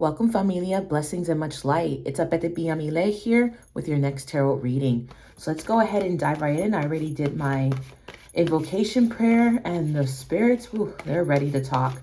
Welcome, familia, blessings and much light. It's Apete Piamile here with your next tarot reading. So let's go ahead and dive right in. I already did my invocation prayer and the spirits, they're ready to talk.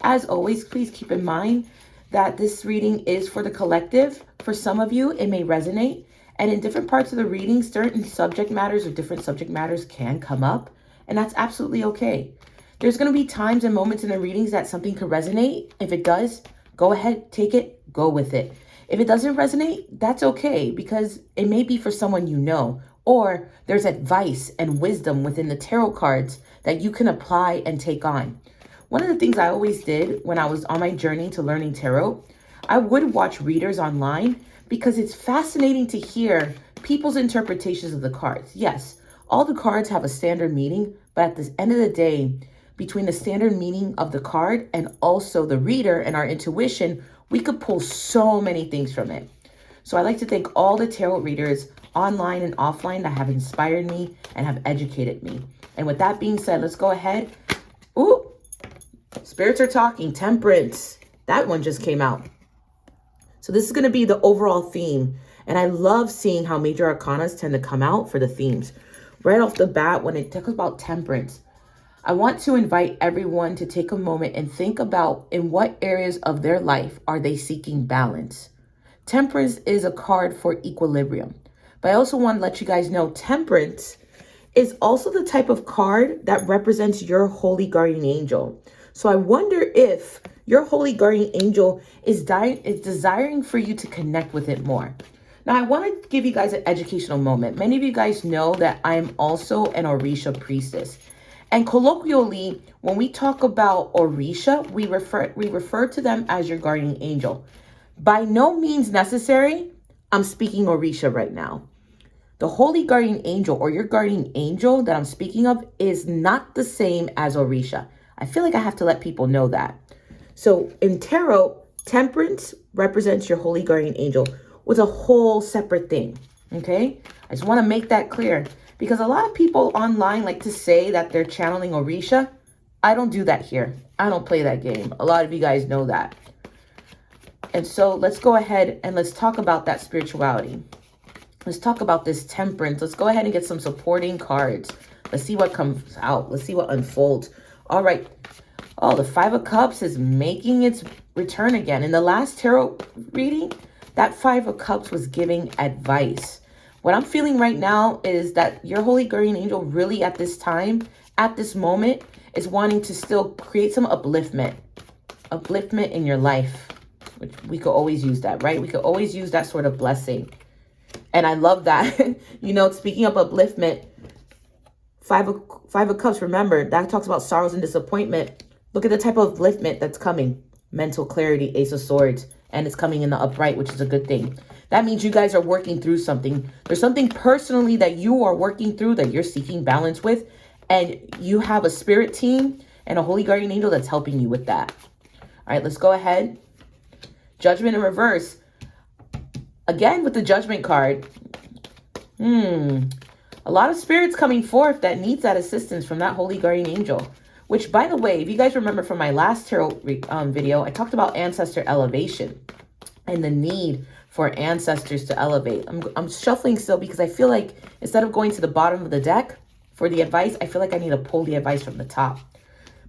As always, please keep in mind that this reading is for the collective. For some of you, it may resonate. And in different parts of the reading, certain subject matters or different subject matters can come up. And that's absolutely okay. There's going to be times and moments in the readings that something could resonate. If it does, go ahead, take it, go with it. If it doesn't resonate, that's okay, because it may be for someone you know, or there's advice and wisdom within the tarot cards that you can apply and take on. One of the things I always did when I was on my journey to learning tarot, I would watch readers online because it's fascinating to hear people's interpretations of the cards. Yes, all the cards have a standard meaning, but at the end of the day, between the standard meaning of the card and also the reader and our intuition, we could pull so many things from it. So I like to thank all the tarot readers online and offline that have inspired me and have educated me. And with that being said, let's go ahead. Ooh, spirits are talking. Temperance. That one just came out. So this is going to be the overall theme. And I love seeing how major arcanas tend to come out for the themes. Right off the bat, when it talks about temperance, I want to invite everyone to take a moment and think about in what areas of their life are they seeking balance. Temperance is a card for equilibrium. But I also want to let you guys know temperance is also the type of card that represents your holy guardian angel. So I wonder if your holy guardian angel is desiring for you to connect with it more. Now, I want to give you guys an educational moment. Many of you guys know that I am also an Orisha priestess. And colloquially, when we talk about Orisha, we refer to them as your guardian angel. By no means necessary, I'm speaking Orisha right now. The holy guardian angel or your guardian angel that I'm speaking of is not the same as Orisha. I feel like I have to let people know that. So in tarot, temperance represents your holy guardian angel with a whole separate thing. Okay? I just want to make that clear. Because a lot of people online like to say that they're channeling Orisha. I don't do that here. I don't play that game. A lot of you guys know that. And so let's go ahead and let's talk about that spirituality. Let's talk about this temperance. Let's go ahead and get some supporting cards. Let's see what comes out. Let's see what unfolds. All right. Oh, the Five of Cups is making its return again. In the last tarot reading, that Five of Cups was giving advice. What I'm feeling right now is that your holy guardian angel really at this time, at this moment, is wanting to still create some upliftment in your life, which we could always use that, right? We could always use that sort of blessing. And I love that. You know, speaking of upliftment, Five of Cups, remember, that talks about sorrows and disappointment. Look at the type of upliftment that's coming. Mental clarity, Ace of Swords, and it's coming in the upright, which is a good thing. That means you guys are working through something. There's something personally that you are working through that you're seeking balance with. And you have a spirit team and a holy guardian angel that's helping you with that. All right, let's go ahead. Judgment in reverse. Again, with the Judgment card. A lot of spirits coming forth that needs that assistance from that holy guardian angel. Which, by the way, if you guys remember from my last tarot video, I talked about ancestor elevation and the need for ancestors to elevate. I'm shuffling still because I feel like instead of going to the bottom of the deck for the advice, I feel like I need to pull the advice from the top.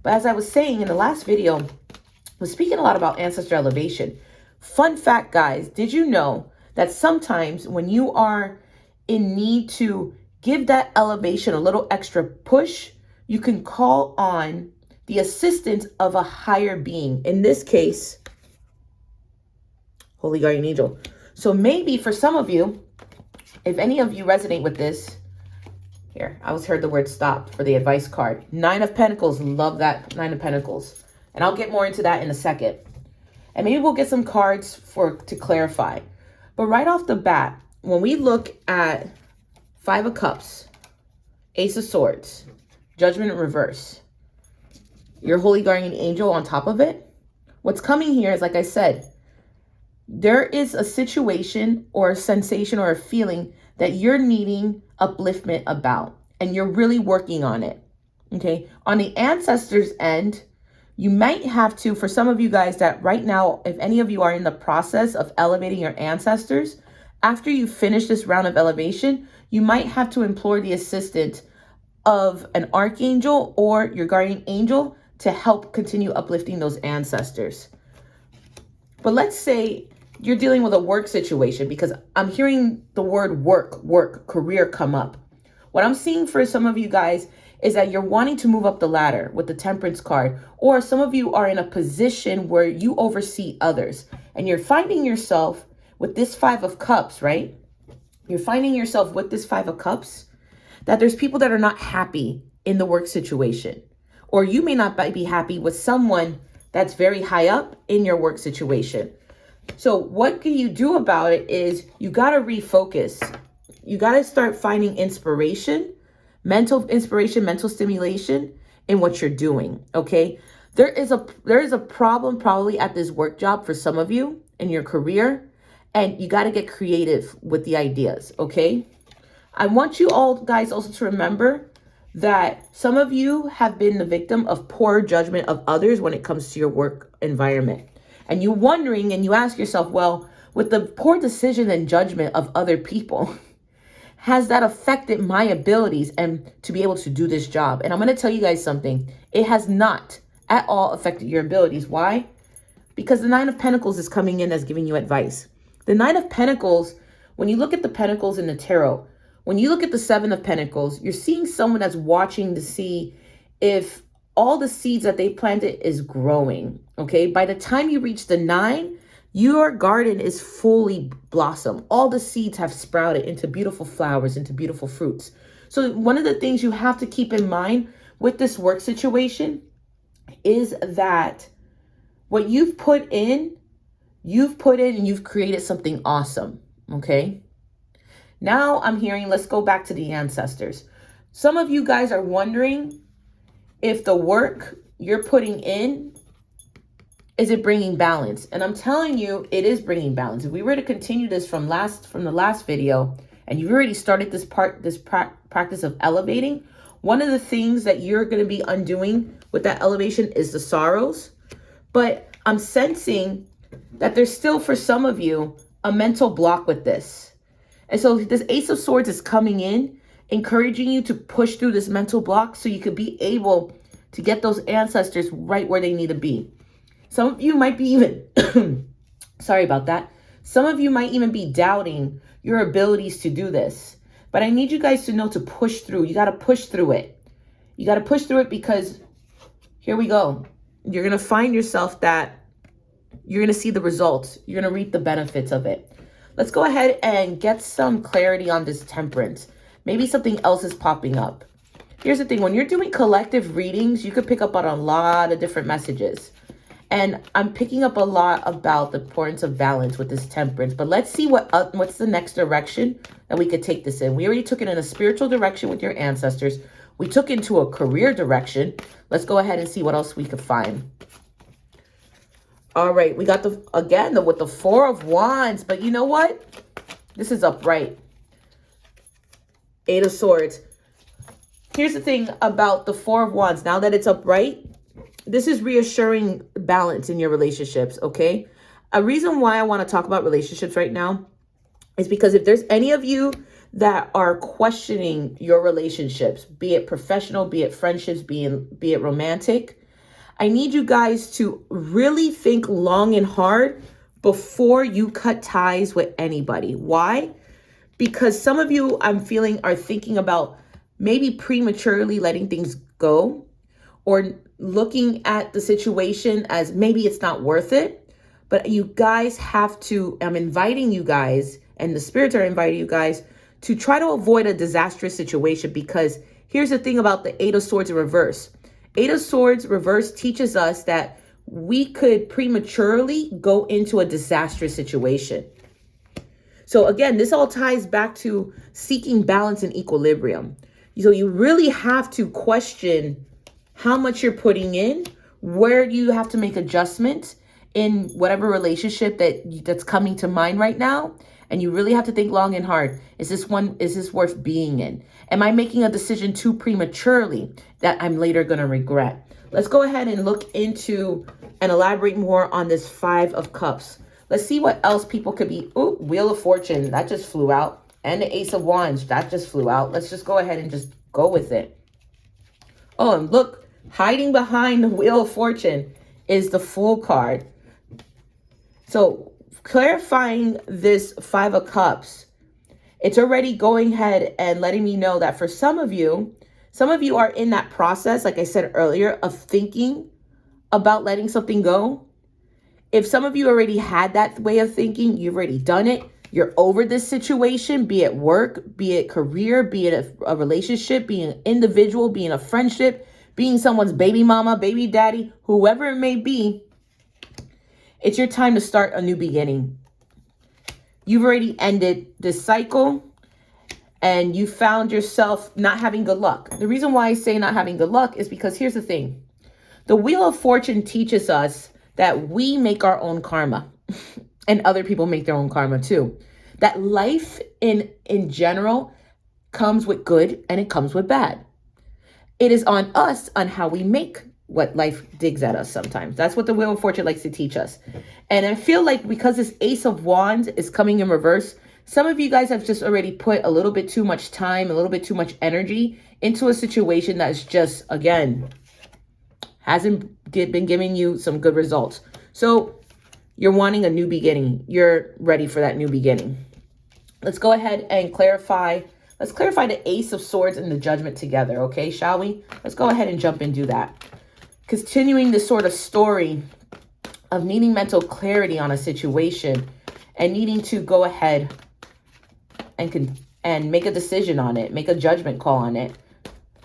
But as I was saying in the last video, I was speaking a lot about ancestor elevation. Fun fact, guys, did you know that sometimes when you are in need to give that elevation a little extra push, you can call on the assistance of a higher being. In this case, holy guardian angel. So maybe for some of you, if any of you resonate with this, here, I was heard the word stopped for the advice card. Nine of Pentacles, love that Nine of Pentacles. And I'll get more into that in a second. And maybe we'll get some cards to clarify. But right off the bat, when we look at Five of Cups, Ace of Swords, Judgment in reverse, your holy guardian angel on top of it, what's coming here is, like I said, there is a situation or a sensation or a feeling that you're needing upliftment about, and you're really working on it. Okay. On the ancestors' end, You might have to, for some of you guys that right now, if any of you are in the process of elevating your ancestors, after you finish this round of elevation, you might have to implore the assistance of an archangel or your guardian angel to help continue uplifting those ancestors. But let's say you're dealing with a work situation, because I'm hearing the word work, career come up. What I'm seeing for some of you guys is that you're wanting to move up the ladder with the Temperance card, or some of you are in a position where you oversee others and you're finding yourself with this Five of Cups, right? You're finding yourself with this Five of Cups that there's people that are not happy in the work situation, or you may not be happy with someone that's very high up in your work situation. So what can you do about it is you got to refocus. You got to start finding inspiration, mental stimulation in what you're doing. Okay. There is a problem probably at this work job for some of you in your career, and you got to get creative with the ideas. Okay. I want you all guys also to remember that some of you have been the victim of poor judgment of others when it comes to your work environment. And you're wondering and you ask yourself, well, with the poor decision and judgment of other people, has that affected my abilities and to be able to do this job? And I'm going to tell you guys something. It has not at all affected your abilities. Why? Because the Nine of Pentacles is coming in as giving you advice. The Nine of Pentacles, when you look at the Pentacles in the tarot, when you look at the Seven of Pentacles, you're seeing someone that's watching to see if all the seeds that they planted is growing. Okay. By the time you reach the 9, your garden is fully blossomed. All the seeds have sprouted into beautiful flowers, into beautiful fruits. So one of the things you have to keep in mind with this work situation is that what you've put in and you've created something awesome. Okay. Now I'm hearing, let's go back to the ancestors. Some of you guys are wondering if the work you're putting in, is it bringing balance? And I'm telling you, it is bringing balance. If we were to continue this from the last video, and you've already started this practice of elevating, one of the things that you're going to be undoing with that elevation is the sorrows. But I'm sensing that there's still, for some of you, a mental block with this. And so this Ace of Swords is coming in, encouraging you to push through this mental block so you could be able to get those ancestors right where they need to be. Some of you might be even, sorry about that. Some of you might even be doubting your abilities to do this. But I need you guys to know to push through. You got to push through it. You got to push through it, because here we go. You're going to find yourself that you're going to see the results. You're going to reap the benefits of it. Let's go ahead and get some clarity on this Temperance. Maybe something else is popping up. Here's the thing. When you're doing collective readings, you could pick up on a lot of different messages. And I'm picking up a lot about the importance of balance with this Temperance. But let's see what's the next direction that we could take this in. We already took it in a spiritual direction with your ancestors. We took into a career direction. Let's go ahead and see what else we could find. All right, we got with the Four of Wands, but you know what? This is upright. Eight of Swords. Here's the thing about the Four of Wands. Now that it's upright, this is reassuring balance in your relationships, okay? A reason why I want to talk about relationships right now is because if there's any of you that are questioning your relationships, be it professional, be it friendships, be it romantic, I need you guys to really think long and hard before you cut ties with anybody. Why? Because some of you, I'm feeling, are thinking about maybe prematurely letting things go, or looking at the situation as maybe it's not worth it. But you guys have to, I'm inviting you guys, and the spirits are inviting you guys to try to avoid a disastrous situation, because here's the thing about the Eight of Swords in reverse. Eight of Swords reverse teaches us that we could prematurely go into a disastrous situation. So again, this all ties back to seeking balance and equilibrium. So you really have to question how much you're putting in, where you have to make adjustments in whatever relationship that's coming to mind right now. And you really have to think long and hard. Is this worth being in? Am I making a decision too prematurely that I'm later going to regret? Let's go ahead and look into and elaborate more on this 5 of Cups. Let's see what else people could be. Ooh, Wheel of Fortune, that just flew out. And the Ace of Wands, that just flew out. Let's just go ahead and just go with it. Oh, and look, hiding behind the Wheel of Fortune is the Fool card. So clarifying this 5 of Cups, it's already going ahead and letting me know that for some of you are in that process, like I said earlier, of thinking about letting something go. If some of you already had that way of thinking, you've already done it. You're over this situation, be it work, be it career, be it a relationship, being an individual, being a friendship, being someone's baby mama, baby daddy, whoever it may be. It's your time to start a new beginning. You've already ended this cycle and you found yourself not having good luck. The reason why I say not having good luck is because here's the thing. The Wheel of Fortune teaches us that we make our own karma and other people make their own karma too. That life in general comes with good and it comes with bad. It is on us on how we make what life digs at us sometimes. That's what the Wheel of Fortune likes to teach us. And I feel like because this Ace of Wands is coming in reverse, some of you guys have just already put a little bit too much time, a little bit too much energy into a situation that's just, again, hasn't been giving you some good results. So you're wanting a new beginning. You're ready for that new beginning. Let's go ahead and clarify. Let's clarify the Ace of Swords and the Judgment together, okay, shall we? Let's go ahead and jump and do that. Continuing this sort of story of needing mental clarity on a situation and needing to go ahead and make a decision on it, make a judgment call on it.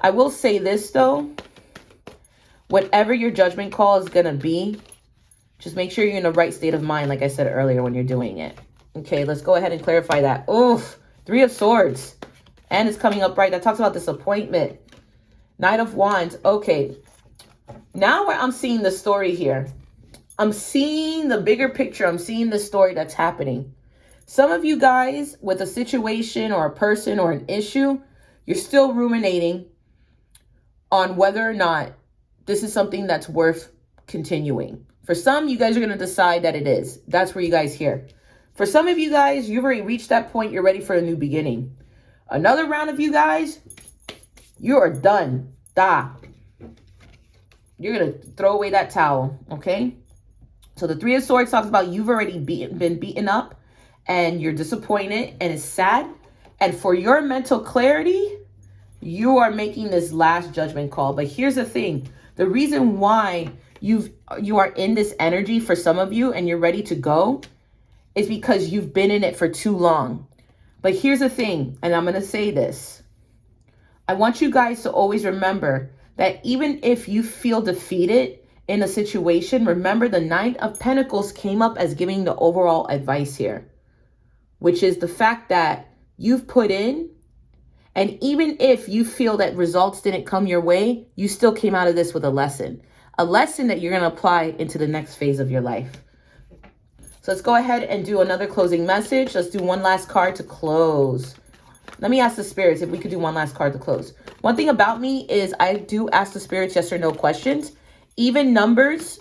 I will say this though, whatever your judgment call is going to be, just make sure you're in the right state of mind, like I said earlier, when you're doing it. Okay, let's go ahead and clarify that. Oof, 3 of Swords. And it's coming up right. That talks about disappointment. Knight of Wands. Okay. Now where I'm seeing the story here. I'm seeing the bigger picture. I'm seeing the story that's happening. Some of you guys with a situation or a person or an issue, you're still ruminating on whether or not this is something that's worth continuing. For some, you guys are going to decide that it is. That's where you guys here. For some of you guys, you've already reached that point. You're ready for a new beginning. Another round of you guys, you are done. You're going to throw away that towel, okay? So the 3 of Swords talks about you've already been beaten up and you're disappointed and it's sad. And for your mental clarity, you are making this last judgment call. But here's the thing. The reason why you are in this energy for some of you and you're ready to go is because you've been in it for too long. But here's the thing, and I'm going to say this. I want you guys to always remember that even if you feel defeated in a situation, remember the Knight of Pentacles came up as giving the overall advice here, which is the fact that you've put in, and even if you feel that results didn't come your way, you still came out of this with a lesson that you're going to apply into the next phase of your life. So let's go ahead and do another closing message. Let's do one last card to close. Let me ask the spirits if we could do one last card to close. One thing about me is I do ask the spirits yes or no questions. Even numbers,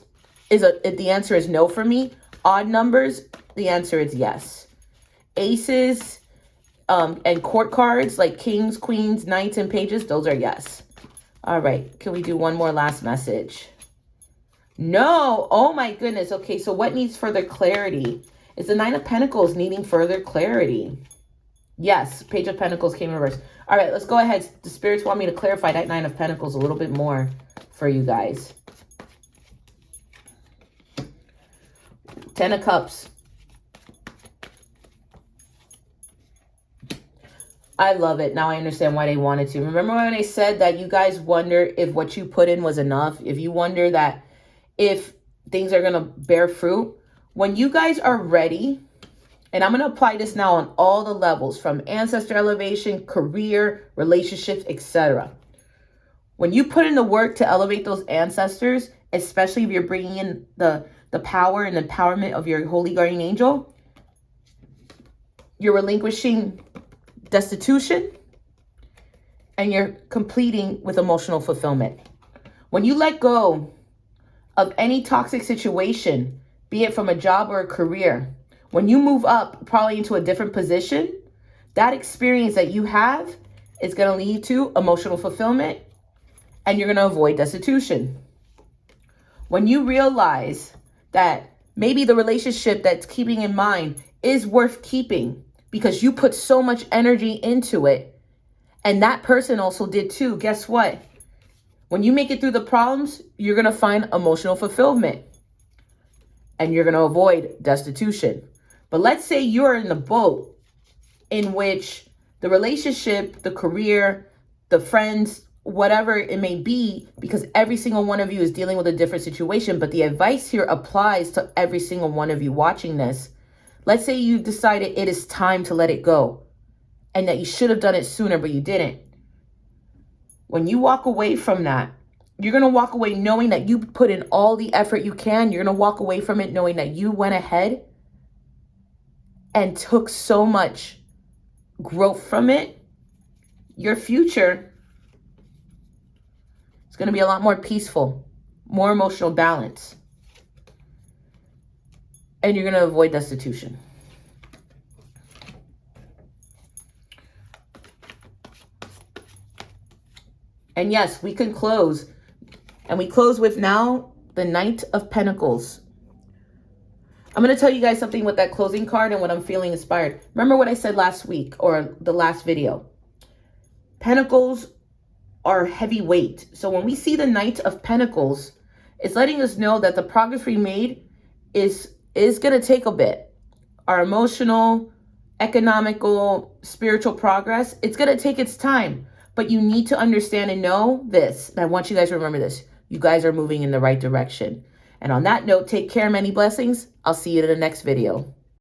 the answer is no for me. Odd numbers, the answer is yes. Aces and court cards like kings, queens, knights, and pages, those are yes. All right, can we do one more last message? No. Oh my goodness. Okay, so what needs further clarity? Is the 9 of Pentacles needing further clarity? Yes, Page of Pentacles came in reverse. All right, let's go ahead. The spirits want me to clarify that 9 of Pentacles a little bit more for you guys. 10 of Cups. I love it. Now I understand why they wanted to. Remember when I said that you guys wonder if what you put in was enough? If you wonder that if things are going to bear fruit, when you guys are ready, and I'm going to apply this now on all the levels from ancestor elevation, career, relationships, etc. When you put in the work to elevate those ancestors, especially if you're bringing in the power and empowerment of your holy guardian angel, you're relinquishing destitution and you're completing with emotional fulfillment. When you let go of any toxic situation, be it from a job or a career, when you move up probably into a different position, that experience that you have is going to lead to emotional fulfillment, and you're going to avoid destitution. When you realize that maybe the relationship that's keeping in mind is worth keeping because you put so much energy into it, and that person also did too, guess what? When you make it through the problems, you're going to find emotional fulfillment and you're going to avoid destitution. But let's say you're in the boat in which the relationship, the career, the friends, whatever it may be, because every single one of you is dealing with a different situation, but the advice here applies to every single one of you watching this. Let's say you decided it is time to let it go and that you should have done it sooner, but you didn't. When you walk away from that, you're going to walk away knowing that you put in all the effort you can. You're going to walk away from it knowing that you went ahead and took so much growth from it. Your future is going to be a lot more peaceful, more emotional balance, and you're going to avoid destitution. And yes, we can close. And we close with now the Knight of Pentacles. I'm going to tell you guys something with that closing card and what I'm feeling inspired. Remember what I said last week or the last video. Pentacles are heavyweight. So when we see the Knight of Pentacles, it's letting us know that the progress we made is going to take a bit. Our emotional, economical, spiritual progress, it's going to take its time. But you need to understand and know this. And I want you guys to remember this. You guys are moving in the right direction. And on that note, take care, many blessings. I'll see you in the next video.